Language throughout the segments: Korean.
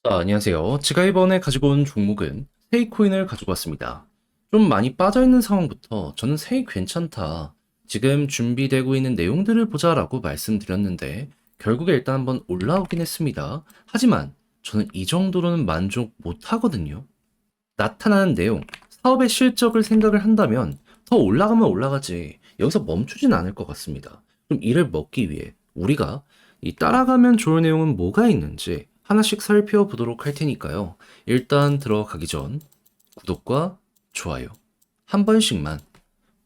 안녕하세요. 제가 이번에 가지고 온 종목은 세이코인을 가지고 왔습니다. 좀 많이 빠져있는 상황부터 저는 세이 괜찮다. 지금 준비되고 있는 내용들을 보자라고 말씀드렸는데 결국에 일단 한번 올라오긴 했습니다. 하지만 저는 이 정도로는 만족 못 하거든요. 나타나는 내용, 사업의 실적을 생각을 한다면 더 올라가면 올라가지 여기서 멈추진 않을 것 같습니다. 그럼 이를 먹기 위해 우리가 이 따라가면 좋을 내용은 뭐가 있는지 하나씩 살펴보도록 할 테니까요. 일단 들어가기 전 구독과 좋아요 한 번씩만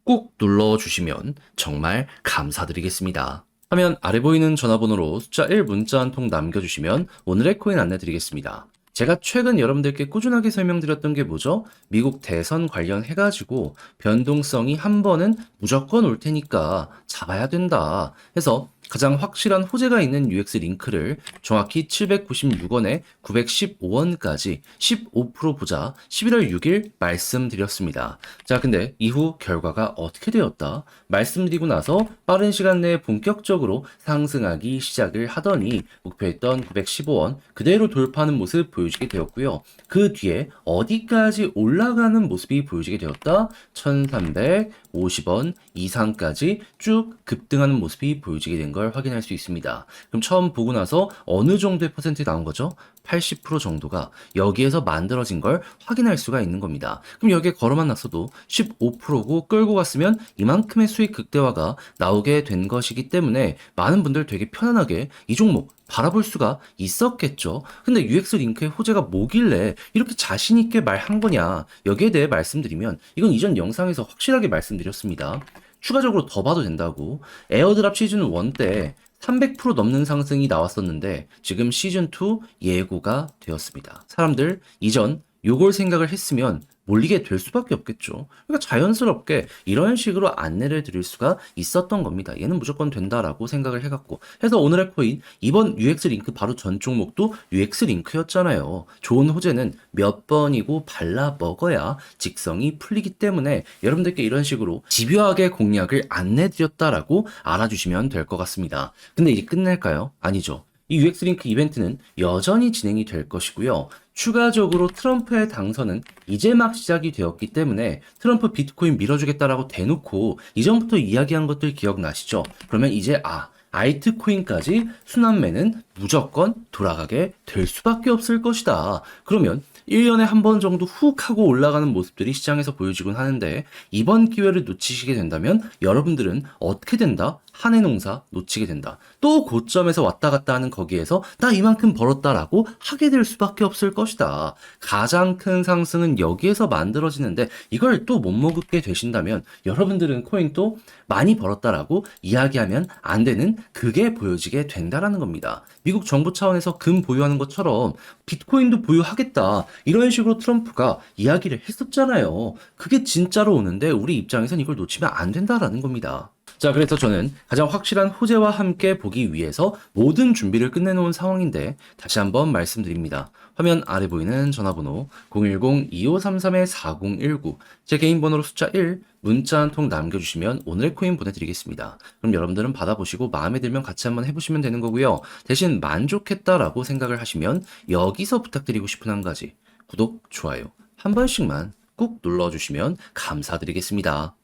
꼭 눌러주시면 정말 감사드리겠습니다. 화면 아래 보이는 전화번호로 숫자 1 문자 한 통 남겨주시면 오늘의 코인 안내드리겠습니다. 제가 최근 여러분들께 꾸준하게 설명드렸던 게 뭐죠? 미국 대선 관련해가지고 변동성이 한 번은 무조건 올 테니까 잡아야 된다 해서 가장 확실한 호재가 있는 UX 링크를 정확히 796원에 915원까지 15% 보자 11월 6일 말씀드렸습니다. 자, 근데 이후 결과가 어떻게 되었다? 말씀드리고 나서 빠른 시간 내에 본격적으로 상승하기 시작을 하더니 목표했던 915원 그대로 돌파하는 모습 보여지게 되었고요. 그 뒤에 어디까지 올라가는 모습이 보여지게 되었다? 1350원 이상까지 쭉 급등하는 모습이 보여지게 된 걸 확인할 수 있습니다. 그럼 처음 보고 나서 어느 정도의 퍼센트 나온 거죠? 80% 정도가 여기에서 만들어진 걸 확인할 수가 있는 겁니다. 그럼 여기에 걸어만 놨어도 15%고 끌고 갔으면 이만큼의 수익 극대화가 나오게 된 것이기 때문에 많은 분들 되게 편안하게 이 종목 바라볼 수가 있었겠죠. 근데 UX 링크의 호재가 뭐길래 이렇게 자신 있게 말한 거냐? 여기에 대해 말씀드리면 이건 이전 영상에서 확실하게 말씀드렸습니다. 추가적으로 더 봐도 된다고. 에어드랍 시즌 1 때 300% 넘는 상승이 나왔었는데 지금 시즌 2 예고가 되었습니다. 사람들 이전 요걸 생각을 했으면 몰리게 될 수밖에 없겠죠. 그러니까 자연스럽게 이런 식으로 안내를 드릴 수가 있었던 겁니다. 얘는 무조건 된다라고 생각을 해갖고. 해서 오늘의 코인, 이번 UX 링크 바로 전 종목도 UX 링크였잖아요. 좋은 호재는 몇 번이고 발라 먹어야 직성이 풀리기 때문에 여러분들께 이런 식으로 집요하게 공략을 안내드렸다라고 알아주시면 될 것 같습니다. 근데 이제 끝낼까요? 아니죠. 이 UX 링크 이벤트는 여전히 진행이 될 것이고요. 추가적으로 트럼프의 당선은 이제 막 시작이 되었기 때문에 트럼프 비트코인 밀어주겠다라고 대놓고 이전부터 이야기한 것들 기억나시죠? 그러면 이제 알트코인까지 순환매는 무조건 돌아가게 될 수밖에 없을 것이다. 그러면 1년에 한 번 정도 훅 하고 올라가는 모습들이 시장에서 보여지곤 하는데 이번 기회를 놓치시게 된다면 여러분들은 어떻게 된다? 한 해 농사 놓치게 된다. 또 고점에서 왔다 갔다 하는 거기에서 나 이만큼 벌었다라고 하게 될 수밖에 없을 것이다. 가장 큰 상승은 여기에서 만들어지는데 이걸 또 못 먹게 되신다면 여러분들은 코인 또 많이 벌었다라고 이야기하면 안 되는 그게 보여지게 된다라는 겁니다. 미국 정부 차원에서 금 보유하는 것처럼 비트코인도 보유하겠다. 이런 식으로 트럼프가 이야기를 했었잖아요. 그게 진짜로 오는데 우리 입장에선 이걸 놓치면 안 된다라는 겁니다. 자, 그래서 저는 가장 확실한 호재와 함께 보기 위해서 모든 준비를 끝내놓은 상황인데 다시 한번 말씀드립니다. 화면 아래 보이는 전화번호 010-2533-4019 제 개인 번호로 숫자 1 문자 한 통 남겨주시면 오늘 코인 보내드리겠습니다. 그럼 여러분들은 받아보시고 마음에 들면 같이 한번 해보시면 되는 거고요. 대신 만족했다라고 생각을 하시면 여기서 부탁드리고 싶은 한 가지 구독, 좋아요 한 번씩만 꾹 눌러주시면 감사드리겠습니다.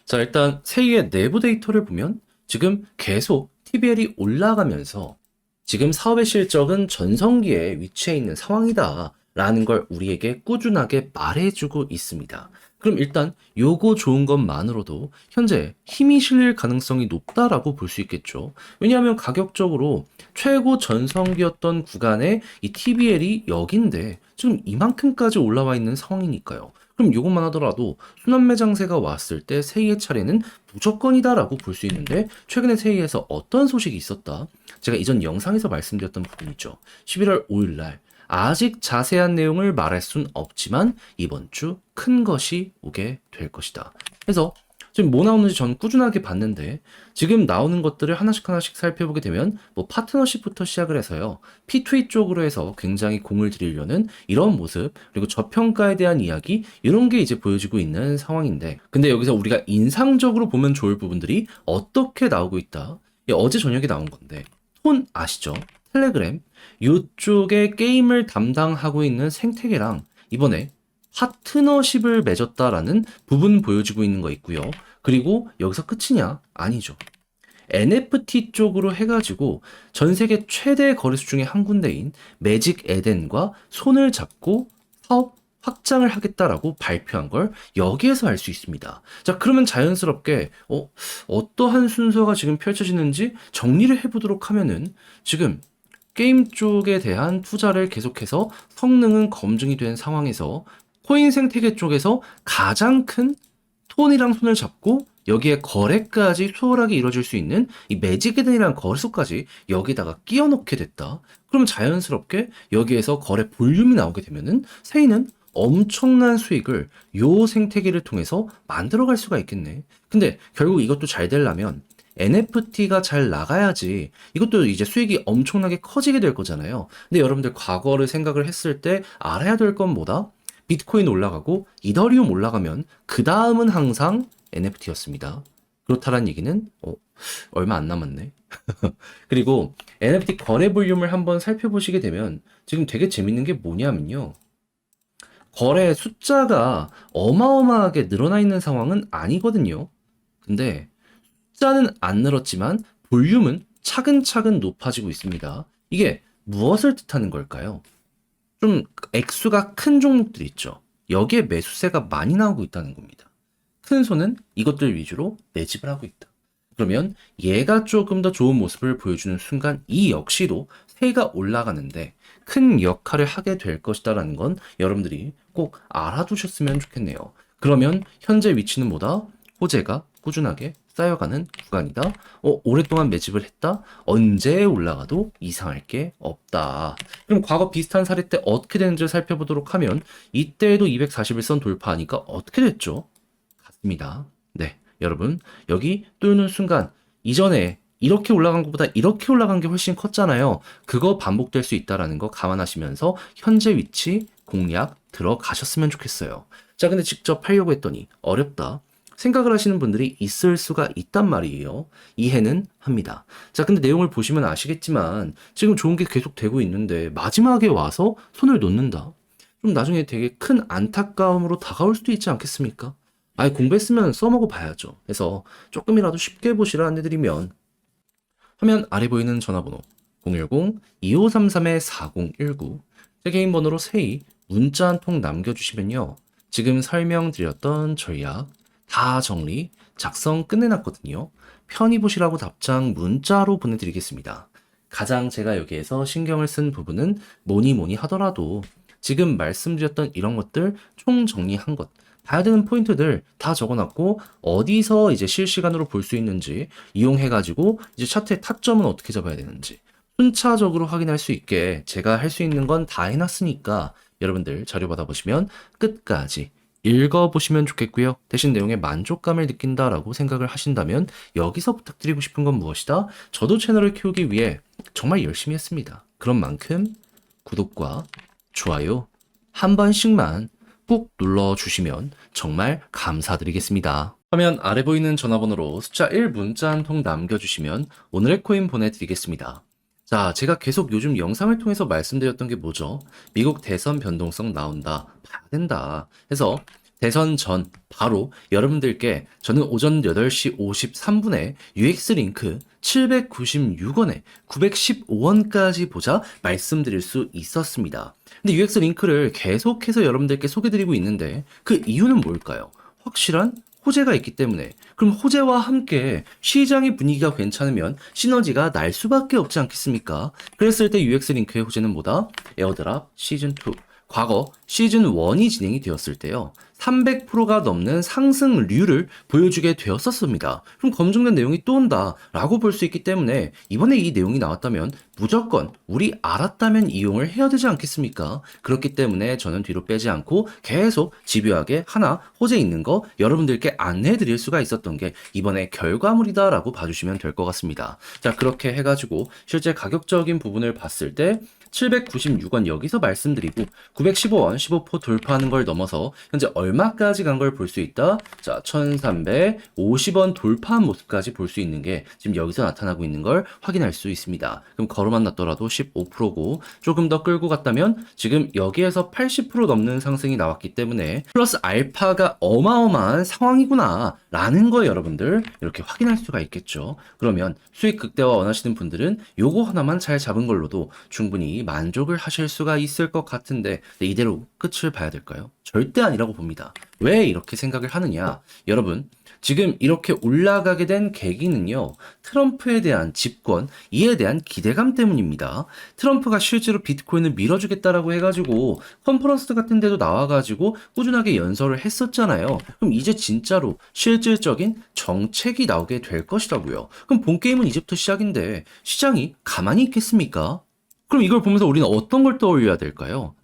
자, 일단 세이의 내부 데이터를 보면 지금 계속 TBL이 올라가면서 지금 사업의 실적은 전성기에 위치해 있는 상황이다 라는 걸 우리에게 꾸준하게 말해주고 있습니다. 그럼 일단 요거 좋은 것만으로도 현재 힘이 실릴 가능성이 높다라고 볼 수 있겠죠. 왜냐하면 가격적으로 최고 전성기였던 구간에 이 TBL이 여긴데 지금 이만큼까지 올라와 있는 상황이니까요. 그럼 이것만 하더라도 순환매장세가 왔을 때 세이의 차례는 무조건이다라고 볼 수 있는데 최근에 세이에서 어떤 소식이 있었다? 제가 이전 영상에서 말씀드렸던 부분이죠. 11월 5일 날 아직 자세한 내용을 말할 순 없지만 이번 주 큰 것이 오게 될 것이다. 그래서 지금 뭐 나오는지 전 꾸준하게 봤는데 지금 나오는 것들을 하나씩 하나씩 살펴보게 되면 뭐 파트너십부터 시작을 해서요. P2E 쪽으로 해서 굉장히 공을 들이려는 이런 모습 그리고 저평가에 대한 이야기 이런 게 이제 보여지고 있는 상황인데 근데 여기서 우리가 인상적으로 보면 좋을 부분들이 어떻게 나오고 있다. 어제 저녁에 나온 건데 톤 아시죠? 텔레그램 요쪽에 게임을 담당하고 있는 생태계랑 이번에 파트너십을 맺었다라는 부분 보여지고 있는 거 있고요. 그리고 여기서 끝이냐? 아니죠. NFT 쪽으로 해가지고 전 세계 최대 거래소 중에 한 군데인 매직 에덴과 손을 잡고 사업 확장을 하겠다라고 발표한 걸 여기에서 알 수 있습니다. 자, 그러면 자연스럽게 어떠한 순서가 지금 펼쳐지는지 정리를 해보도록 하면은 지금 게임 쪽에 대한 투자를 계속해서 성능은 검증이 된 상황에서 코인 생태계 쪽에서 가장 큰 톤이랑 손을 잡고 여기에 거래까지 수월하게 이루어질 수 있는 이 매직에덴이라는 거래소까지 여기다가 끼워 넣게 됐다. 그럼 자연스럽게 여기에서 거래 볼륨이 나오게 되면은 세이는 엄청난 수익을 요 생태계를 통해서 만들어갈 수가 있겠네. 근데 결국 이것도 잘 되려면 NFT가 잘 나가야지 이것도 이제 수익이 엄청나게 커지게 될 거잖아요. 근데 여러분들 과거를 생각을 했을 때 알아야 될 건 뭐다? 비트코인 올라가고 이더리움 올라가면 그 다음은 항상 NFT였습니다. 그렇다는 얘기는 얼마 안 남았네. 그리고 NFT 거래 볼륨을 한번 살펴보시게 되면 지금 되게 재밌는 게 뭐냐면요. 거래 숫자가 어마어마하게 늘어나 있는 상황은 아니거든요. 근데 숫자는 안 늘었지만 볼륨은 차근차근 높아지고 있습니다. 이게 무엇을 뜻하는 걸까요? 좀 액수가 큰 종목들 있죠. 여기에 매수세가 많이 나오고 있다는 겁니다. 큰 손은 이것들 위주로 매집을 하고 있다. 그러면 얘가 조금 더 좋은 모습을 보여주는 순간 이 역시도 세가 올라가는데 큰 역할을 하게 될 것이다라는 건 여러분들이 꼭 알아두셨으면 좋겠네요. 그러면 현재 위치는 뭐다? 호재가 꾸준하게 쌓여가는 구간이다. 오랫동안 매집을 했다. 언제 올라가도 이상할 게 없다. 그럼 과거 비슷한 사례 때 어떻게 되는지를 살펴보도록 하면 이때에도 241선 돌파하니까 어떻게 됐죠? 같습니다. 네, 여러분 여기 뚫는 순간 이전에 이렇게 올라간 것보다 이렇게 올라간 게 훨씬 컸잖아요. 그거 반복될 수 있다라는 거 감안하시면서 현재 위치 공략 들어가셨으면 좋겠어요. 자, 근데 직접 하려고 했더니 어렵다. 생각을 하시는 분들이 있을 수가 있단 말이에요. 이해는 합니다. 자, 근데 내용을 보시면 아시겠지만 지금 좋은 게 계속 되고 있는데 마지막에 와서 손을 놓는다. 좀 나중에 되게 큰 안타까움으로 다가올 수도 있지 않겠습니까? 아예 공부했으면 써먹어 봐야죠. 그래서 조금이라도 쉽게 보시라 안내드리면 화면 아래 보이는 전화번호 010-2533-4019 제 개인 번호로 세이 문자 한 통 남겨주시면요. 지금 설명드렸던 전략 다 정리, 작성 끝내놨거든요. 편히 보시라고 답장 문자로 보내드리겠습니다. 가장 제가 여기에서 신경을 쓴 부분은 뭐니 하더라도 지금 말씀드렸던 이런 것들 총 정리한 것, 봐야 되는 포인트들 다 적어놨고 어디서 이제 실시간으로 볼 수 있는지 이용해가지고 이제 차트의 타점은 어떻게 잡아야 되는지 순차적으로 확인할 수 있게 제가 할 수 있는 건 다 해놨으니까 여러분들 자료 받아보시면 끝까지 읽어보시면 좋겠고요. 대신 내용에 만족감을 느낀다라고 생각을 하신다면 여기서 부탁드리고 싶은 건 무엇이다? 저도 채널을 키우기 위해 정말 열심히 했습니다. 그런 만큼 구독과 좋아요 한 번씩만 꼭 눌러주시면 정말 감사드리겠습니다. 화면 아래 보이는 전화번호로 숫자 1 문자 한 통 남겨주시면 오늘의 코인 보내드리겠습니다. 자, 제가 계속 요즘 영상을 통해서 말씀드렸던 게 뭐죠? 미국 대선 변동성 나온다. 봐야 된다. 해서 대선 전 바로 여러분들께 저는 오전 8시 53분에 UX 링크 796원에 915원까지 보자 말씀드릴 수 있었습니다. 근데 UX 링크를 계속해서 여러분들께 소개드리고 있는데 그 이유는 뭘까요? 확실한 호재가 있기 때문에. 그럼 호재와 함께 시장의 분위기가 괜찮으면 시너지가 날 수밖에 없지 않겠습니까? 그랬을 때 UX 링크의 호재는 뭐다? 에어드랍 시즌2. 과거 시즌1이 진행이 되었을 때요. 300%가 넘는 상승률을 보여주게 되었었습니다. 그럼 검증된 내용이 또 온다 라고 볼 수 있기 때문에 이번에 이 내용이 나왔다면 무조건 우리 알았다면 이용을 해야 되지 않겠습니까? 그렇기 때문에 저는 뒤로 빼지 않고 계속 집요하게 하나 호재 있는 거 여러분들께 안내해 드릴 수가 있었던 게 이번에 결과물이다 라고 봐주시면 될 것 같습니다. 자, 그렇게 해가지고 실제 가격적인 부분을 봤을 때 796원 여기서 말씀드리고 915원 15포 돌파하는 걸 넘어서 현재 얼마까지 간 걸 볼 수 있다? 자, 1350원 돌파한 모습까지 볼 수 있는 게 지금 여기서 나타나고 있는 걸 확인할 수 있습니다. 그럼 걸어만 놨더라도 15%고 조금 더 끌고 갔다면 지금 여기에서 80% 넘는 상승이 나왔기 때문에 플러스 알파가 어마어마한 상황이구나 라는 거 여러분들 이렇게 확인할 수가 있겠죠. 그러면 수익 극대화 원하시는 분들은 요거 하나만 잘 잡은 걸로도 충분히 만족을 하실 수가 있을 것 같은데 이대로 끝을 봐야 될까요? 절대 아니라고 봅니다. 왜 이렇게 생각을 하느냐? 여러분, 지금 이렇게 올라가게 된 계기는요, 트럼프에 대한 집권, 이에 대한 기대감 때문입니다. 트럼프가 실제로 비트코인을 밀어주겠다라고 해가지고 컨퍼런스 같은 데도 나와가지고 꾸준하게 연설을 했었잖아요. 그럼 이제 진짜로 실질적인 정책이 나오게 될 것이라고요. 그럼 본 게임은 이제부터 시작인데 시장이 가만히 있겠습니까? 그럼 이걸 보면서 우리는 어떤 걸 떠올려야 될까요?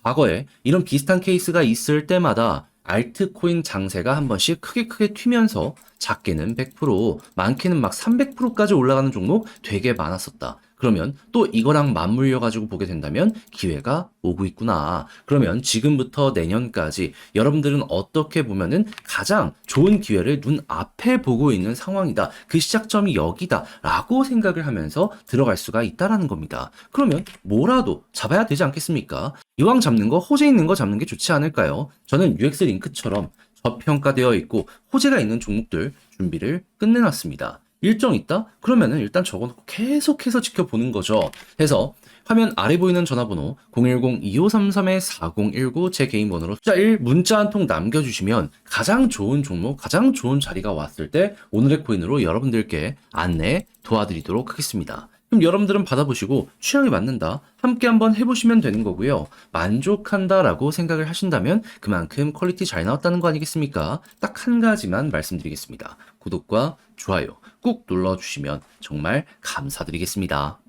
과거에 이런 비슷한 케이스가 있을 때마다 알트코인 장세가 한 번씩 크게 튀면서 작게는 100%, 많게는 막 300%까지 올라가는 종목 되게 많았었다. 그러면 또 이거랑 맞물려 가지고 보게 된다면 기회가 오고 있구나. 그러면 지금부터 내년까지 여러분들은 어떻게 보면은 가장 좋은 기회를 눈앞에 보고 있는 상황이다. 그 시작점이 여기다. 라고 생각을 하면서 들어갈 수가 있다라는 겁니다. 그러면 뭐라도 잡아야 되지 않겠습니까? 이왕 잡는 거 호재 있는 거 잡는 게 좋지 않을까요? 저는 UX 링크처럼 저평가되어 있고 호재가 있는 종목들 준비를 끝내놨습니다. 일정 있다? 그러면은 일단 적어놓고 계속해서 지켜보는 거죠. 해서 화면 아래 보이는 전화번호 010-2533-4019 제 개인 번호로 숫자 1 문자 한 통 남겨주시면 가장 좋은 종목, 가장 좋은 자리가 왔을 때 오늘의 코인으로 여러분들께 안내 도와드리도록 하겠습니다. 그럼 여러분들은 받아보시고 취향에 맞는다. 함께 한번 해보시면 되는 거고요. 만족한다라고 생각을 하신다면 그만큼 퀄리티 잘 나왔다는 거 아니겠습니까? 딱 한 가지만 말씀드리겠습니다. 구독과 좋아요 꾹 눌러주시면 정말 감사드리겠습니다.